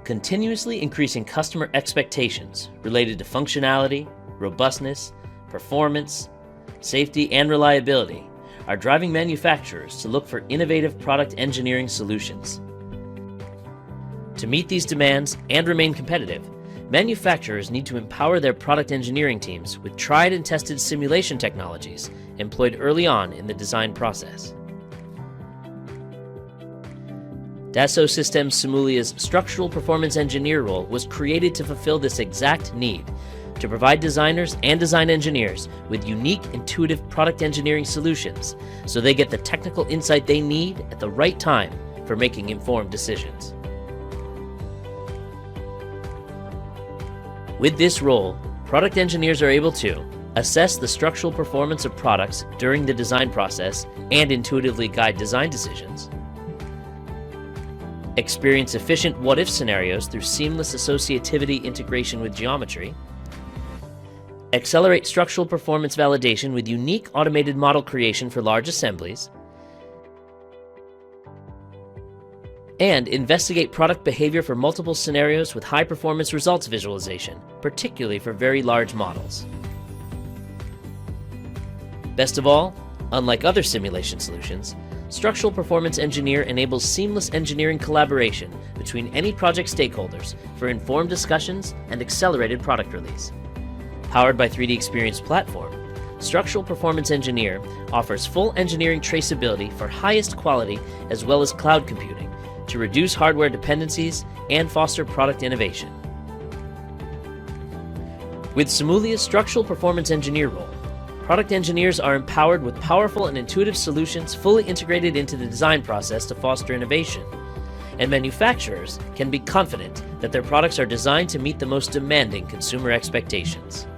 Continuously increasing customer expectations related to functionality, robustness, performance, safety, and reliability are driving manufacturers to look for innovative product engineering solutions. To meet these demands and remain competitive, manufacturers need to empower their product engineering teams with tried and tested simulation technologies employed early on in the design process. Dassault Systèmes Simulia's Structural Performance Engineer role was created to fulfill this exact need, to provide designers and design engineers with unique, intuitive product engineering solutions so they get the technical insight they need at the right time for making informed decisions. With this role, product engineers are able to assess the structural performance of products during the design process and intuitively guide design decisions, experience efficient what-if scenarios through seamless associativity integration with geometry, accelerate structural performance validation with unique automated model creation for large assemblies, and investigate product behavior for multiple scenarios with high-performance results visualization, particularly for very large models. Best of all, unlike other simulation solutions, Structural Performance Engineer enables seamless engineering collaboration between any project stakeholders for informed discussions and accelerated product release. Powered by 3DEXPERIENCE Plattform, Structural Performance Engineer offers full engineering traceability for highest quality as well as cloud computing to reduce hardware dependencies and foster product innovation. With Simulia's Structural Performance Engineer role, product engineers are empowered with powerful and intuitive solutions fully integrated into the design process to foster innovation, and manufacturers can be confident that their products are designed to meet the most demanding consumer expectations.